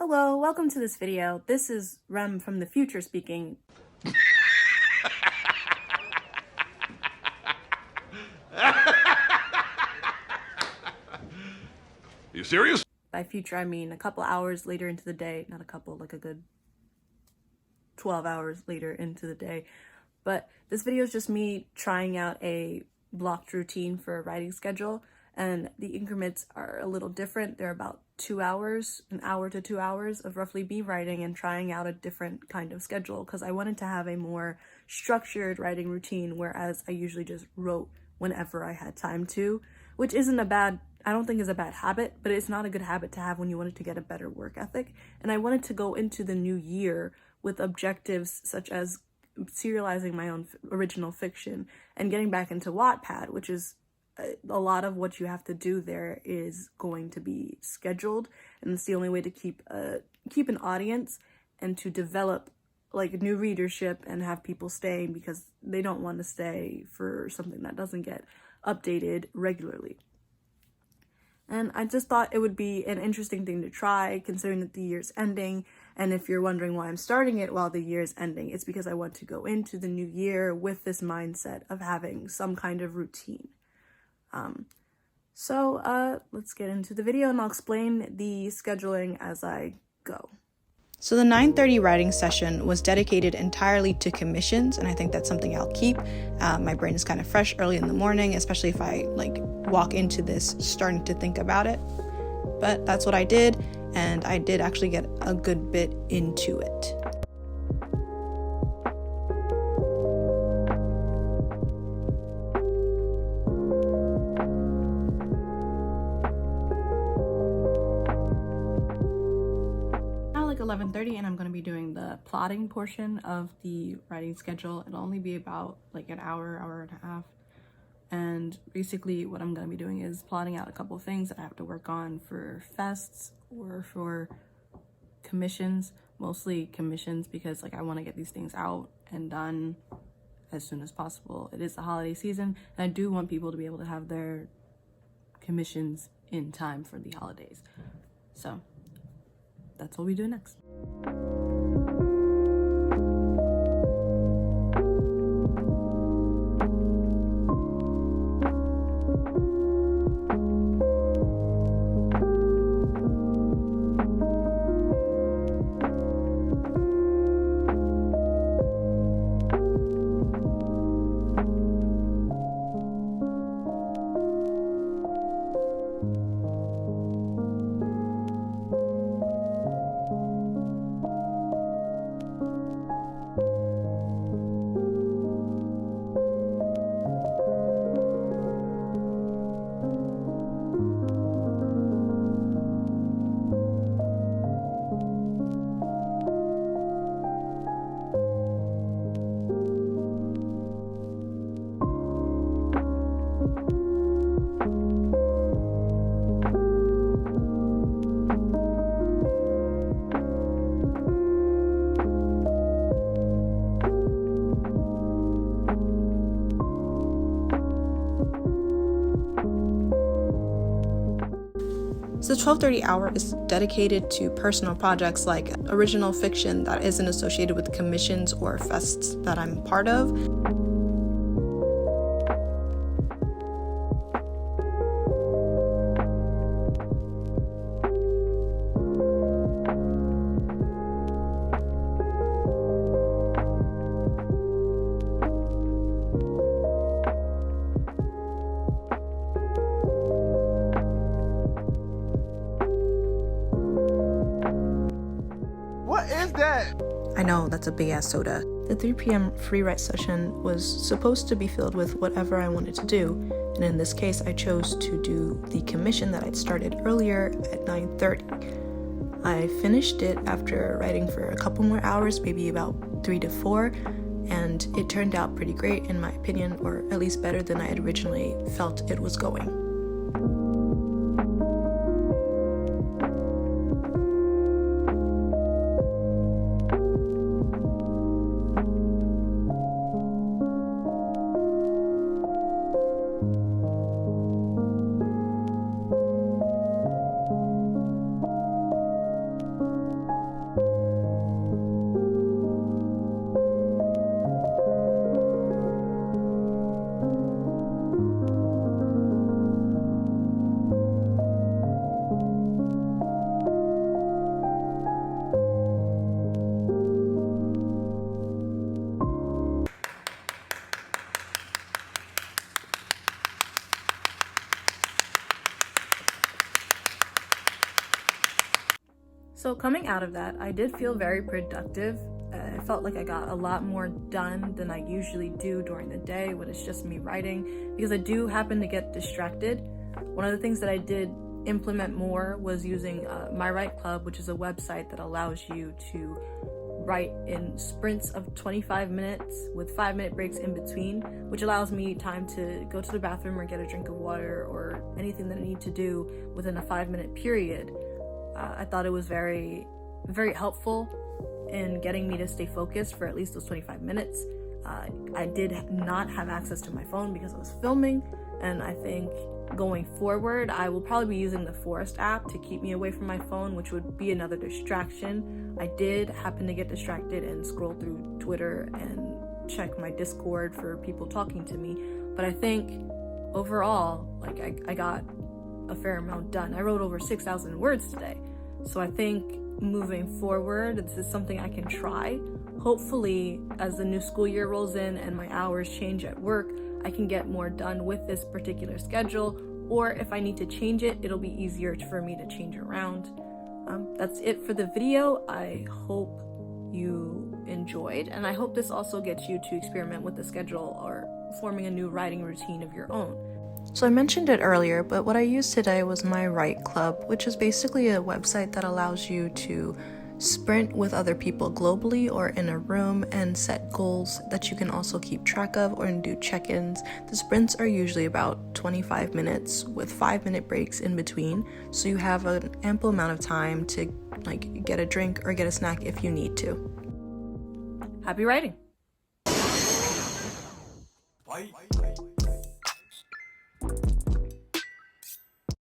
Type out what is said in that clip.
Hello, welcome to this video. This is Rem from the future speaking. You serious? By future, I mean a couple hours later into the day. Not a couple, like a good 12 hours later into the day. But this video is just me trying out a blocked routine for a writing schedule. And the increments are a little different. They're about 2 hours, an hour to 2 hours of roughly me writing and trying out a different kind of schedule because I wanted to have a more structured writing routine, whereas I usually just wrote whenever I had time to, which isn't a bad, I don't think is a bad habit, but it's not a good habit to have when you wanted to get a better work ethic. And I wanted to go into the new year with objectives such as serializing my own original fiction and getting back into Wattpad, which is a lot of what you have to do there is going to be scheduled, and it's the only way to keep an audience and to develop like new readership and have people staying, because they don't want to stay for something that doesn't get updated regularly. And I just thought it would be an interesting thing to try, considering that the year's ending. And if you're wondering why I'm starting it while the year's ending, it's because I want to go into the new year with this mindset of having some kind of routine. Let's get into the video and I'll explain the scheduling as I go. So the 9:30 writing session was dedicated entirely to commissions, and I think that's something I'll keep. My brain is kind of fresh early in the morning, especially if I walk into this starting to think about it. But that's what I did, and I did actually get a good bit into it. Now 11:30 and I'm going to be doing the plotting portion of the writing schedule. It'll only be about an hour and a half. And basically what I'm going to be doing is plotting out a couple of things that I have to work on for fests or for commissions, mostly commissions, because I want to get these things out and done as soon as possible. It is the holiday season and I do want people to be able to have their commissions in time for the holidays. So that's what we do next. So the 12:30 hour is dedicated to personal projects like original fiction that isn't associated with commissions or fests that I'm part of. What is that? I know, that's a big ass soda. The 3 p.m. free write session was supposed to be filled with whatever I wanted to do, and in this case I chose to do the commission that I'd started earlier at 9:30. I finished it after writing for a couple more hours, maybe about 3 to 4, and it turned out pretty great in my opinion, or at least better than I had originally felt it was going. So coming out of that, I did feel very productive. I felt like I got a lot more done than I usually do during the day when it's just me writing, because I do happen to get distracted. One of the things that I did implement more was using My Write Club, which is a website that allows you to write in sprints of 25 minutes with 5-minute breaks in between, which allows me time to go to the bathroom or get a drink of water or anything that I need to do within a 5-minute period. I thought it was very, very helpful in getting me to stay focused for at least those 25 minutes. I did not have access to my phone because I was filming, and I think going forward, I will probably be using the Forest app to keep me away from my phone, which would be another distraction. I did happen to get distracted and scroll through Twitter and check my Discord for people talking to me, but I think overall, like, I got a fair amount done. I wrote over 6,000 words today, so I think moving forward, this is something I can try. Hopefully, as the new school year rolls in and my hours change at work, I can get more done with this particular schedule, or if I need to change it, it'll be easier for me to change around. That's it for the video. I hope you enjoyed, and I hope this also gets you to experiment with the schedule or forming a new writing routine of your own. So I mentioned it earlier, but what I used today was My Write Club, which is basically a website that allows you to sprint with other people globally or in a room and set goals that you can also keep track of or do check-ins. The sprints are usually about 25 minutes with 5-minute breaks in between, so you have an ample amount of time to get a drink or get a snack if you need to. Happy writing! Bye.